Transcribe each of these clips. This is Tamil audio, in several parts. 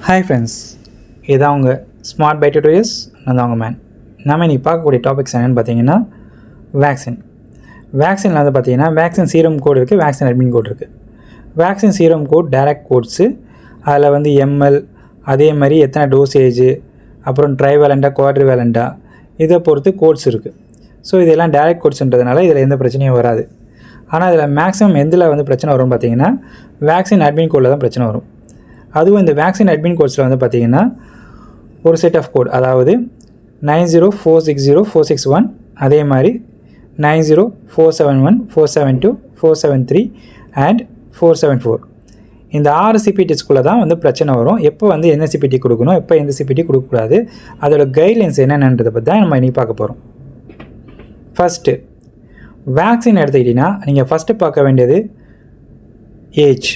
ஹாய் ஃப்ரெண்ட்ஸ், இதான் உங்கள் ஸ்மார்ட் பை டியூட்டோரியல்ஸ். நான் தான் உங்கள் மேன். நாம் இன்றைக்கி பார்க்கக்கூடிய டாபிக்ஸ் என்னென்னு பார்த்தீங்கன்னா வேக்சினில் வந்து பார்த்தீங்கன்னா வேக்சின் சீரம் கோட் இருக்குது, வேக்சின் அட்மின் கோட் இருக்குது. Vaccine serum code direct codes, அதில் வந்து எம்எல், அதே மாதிரி எத்தனை டோசேஜ், அப்புறம் ட்ரைவேலண்ட்டாக குவாட்ரிவேலண்ட்டாக, இதை பொறுத்து கோட்ஸ் இருக்குது. ஸோ இதெல்லாம் டைரக்ட் கோட்ஸ்ன்றதுனால இதில் எந்த பிரச்சனையும் வராது. ஆனால் இதில் மேக்ஸிமம் எதில் வந்து பிரச்சனை வரும் பார்த்தீங்கன்னா வேக்சின் அட்மின் கோடில் தான் பிரச்சனை வரும். அதுவும் இந்த வேக்சின் அட்மின் கோட்ஸில் வந்து பார்த்திங்கன்னா ஒரு செட் ஆஃப் கோட், அதாவது 90460461, அதே மாதிரி 90471472 473 அண்ட் 474. இந்த 6 சிபிடிஸ்குள்ளே தான் வந்து பிரச்சனை வரும். எப்போ வந்து என்ன சிபிடி கொடுக்கணும், எப்போ எந்த சிபிடி கொடுக்கக்கூடாது, அதோட கைட்லைன்ஸ் என்னென்னன்றதை பற்றி தான் நம்ம இன்றைக்கி பார்க்க போகிறோம். ஃபஸ்ட்டு வேக்சின் எடுத்துக்கிட்டிங்கன்னா நீங்கள் ஃபஸ்ட்டு பார்க்க வேண்டியது ஏஜ்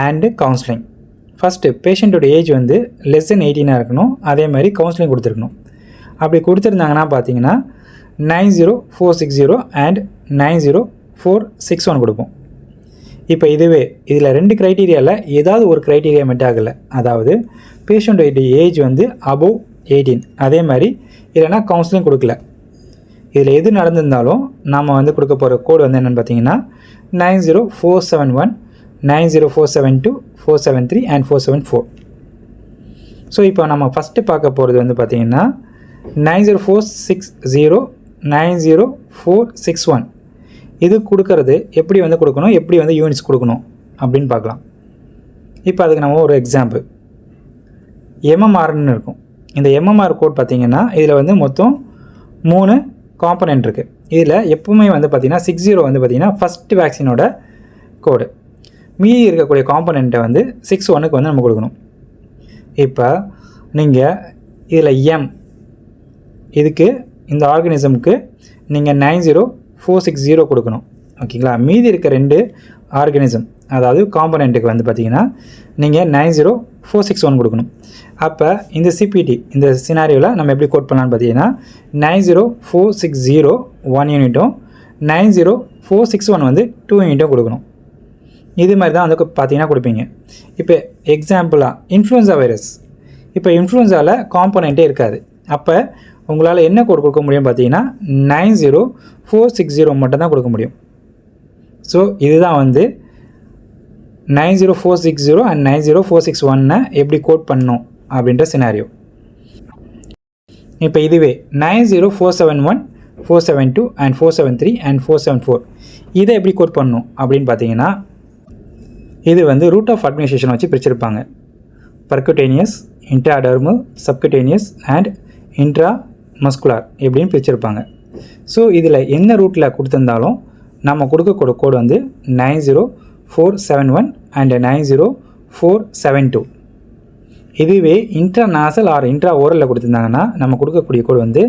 அண்டு கவுன்சிலிங். ஃபஸ்ட்டு பேஷண்ட்டோட ஏஜ் வந்து லெஸ் தென் 18 இருக்கணும், அதே மாதிரி கவுன்சிலிங் கொடுத்துருக்கணும். அப்படி கொடுத்துருந்தாங்கன்னா பார்த்தீங்கன்னா 90460 அண்ட் 90461 கொடுப்போம். இப்போ இதுவே இதில் 2 க்ரைட்டீரியாவில் ஏதாவது ஒரு க்ரைட்டீரியா மெட் ஆகலை, அதாவது பேஷண்ட்டோட ஏஜ் வந்து அபோவ் 18, அதே மாதிரி இல்லைனா கவுன்சிலிங் கொடுக்கல. இதில் எது நடந்திருந்தாலும் நாம் வந்து கொடுக்க போகிற கோடு வந்து என்னென்னு பார்த்தீங்கன்னா 90471 90472 473 அண்ட் 474. ஸோ இப்போ நம்ம ஃபஸ்ட்டு பார்க்க போகிறது வந்து பார்த்திங்கன்னா 90460 90461. இது கொடுக்கறது எப்படி வந்து கொடுக்கணும், எப்படி வந்து யூனிட்ஸ் கொடுக்கணும் அப்படின்னு பார்க்கலாம். இப்போ அதுக்கு நம்ம ஒரு எக்ஸாம்பிள் எம்எம்ஆர்னு இருக்கும். இந்த எம்எம்ஆர் கோட் பார்த்திங்கன்னா இதில் வந்து மொத்தம் 3 காம்பனெண்ட் இருக்குது. இதில் எப்பவுமே வந்து பார்த்திங்கன்னா 60 வந்து பார்த்திங்கன்னா ஃபஸ்ட்டு வேக்சினோட கோடு. மீதி இருக்கக்கூடிய காம்பனெண்ட்டை வந்து 61க்கு வந்து நம்ம கொடுக்கணும். இப்போ நீங்கள் இதில் இதுக்கு இந்த ஆர்கனிசமுக்கு நீங்கள் 90460 கொடுக்கணும், ஓகேங்களா. மீதி இருக்க 2 ஆர்கனிசம், அதாவது காம்பனெண்ட்டுக்கு வந்து பார்த்திங்கன்னா நீங்கள் 90461 கொடுக்கணும். அப்போ இந்த சிபிடி இந்த சினாரியோவில் நம்ம எப்படி கோட் பண்ணலான்னு பார்த்தீங்கன்னா 90460 1 யூனிட்டும் 90461 வந்து 2 யூனிட்டும் கொடுக்கணும். இது மாதிரி தான் வந்து பார்த்தீங்கன்னா கொடுப்பீங்க. இப்போ எக்ஸாம்பிளாக இன்ஃப்ளூயன்ஸா வைரஸ், இப்போ இன்ஃப்ளூயன்ஸாவில் காம்பனெண்ட்டே இருக்காது. அப்போ உங்களால் என்ன கோட் கொடுக்க முடியும் பார்த்தீங்கன்னா 90460 மட்டும் தான் கொடுக்க முடியும். ஸோ இதுதான் வந்து 90460 அண்ட் 90461 எப்படி கோட் பண்ணணும் அப்படின்ற சினாரியோ. இப்போ இதுவே 90471 472 அண்ட் 473 அண்ட் 474 இதை எப்படி கோட் பண்ணணும் அப்படின்னு பார்த்தீங்கன்னா இது வந்து ரூட் ஆஃப் அட்மினிஸ்ட்ரேஷன் வச்சு பிரிச்சிருப்பாங்க. பர்குட்டேனியஸ், இன்ட்ராடர்மல், சப்குட்டேனியஸ் அண்ட் இன்ட்ரா மஸ்குலார் எப்படின்னு பிரிச்சிருப்பாங்க. ஸோ இதில் என்ன ரூட்டில் கொடுத்துருந்தாலும் நம்ம கொடுக்கக்கூடிய கோடு வந்து 90471 அண்ட் 90472. இதுவே இன்ட்ரா நாசல் ஆர் இன்ட்ரா ஓரலில் கொடுத்துருந்தாங்கன்னா நம்ம கொடுக்கக்கூடிய கோடு வந்து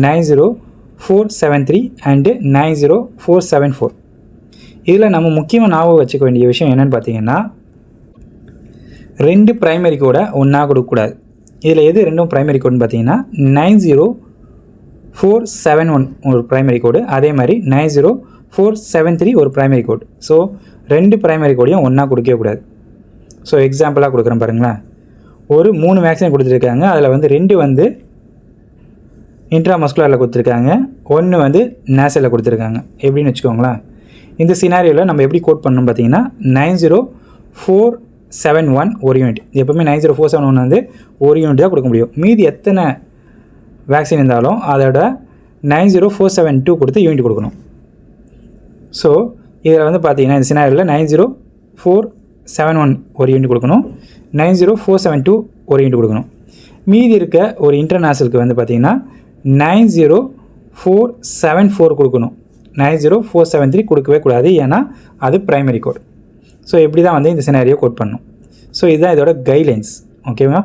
90473 அண்டு 90474. இதில் நம்ம முக்கியமாக ஞாபகம் வச்சுக்க வேண்டிய விஷயம் என்னென்னு பார்த்தீங்கன்னா 2 ப்ரைமரி கோடை ஒன்றா கொடுக்கக்கூடாது. இதில் எது 2 ப்ரைமரி கோடுன்னு பார்த்தீங்கன்னா 90471 ஒரு ப்ரைமரி கோடு, அதே மாதிரி 90473 ஒரு ப்ரைமரி கோடு. ஸோ 2 ப்ரைமரி கோடையும் ஒன்றா கொடுக்கக்கூடாது. ஸோ எக்ஸாம்பிளாக கொடுக்குறேன் பாருங்களேன். ஒரு 3 வேக்சின் கொடுத்துருக்காங்க, அதில் வந்து 2 வந்து இன்ட்ராமஸ்குலரில் கொடுத்துருக்காங்க, 1 வந்து நேசலில் கொடுத்துருக்காங்க எப்படின்னு வச்சுக்கோங்களேன். இந்த சினாரியோவில் நம்ம எப்படி கோட் பண்ணணும் பார்த்தீங்கன்னா 90471 ஒரு யூனிட். எப்போவுமே 90471 வந்து ஒரு யூனிட் தான் கொடுக்க முடியும். மீதி எத்தனை வேக்சின் இருந்தாலும் அதோட 90472 கொடுத்து யூனிட் கொடுக்கணும். ஸோ இதில் வந்து பார்த்தீங்கன்னா இந்த சினாரியோவில் 90471 ஒரு யூனிட் கொடுக்கணும், 90472 ஒரு யூனிட் கொடுக்கணும். மீதி இருக்க ஒரு இன்டர்நேஷனலுக்கு வந்து பார்த்திங்கன்னா 90474 கொடுக்கணும். 90473 கொடுக்கவே கூடாது, ஏன்னா அது ப்ரைமரி கோட். ஸோ இப்படி தான் வந்து இந்த சினாரியோ கோட் பண்ணணும். ஸோ இதுதான் இதோட கைட்லைன்ஸ், ஓகேவா.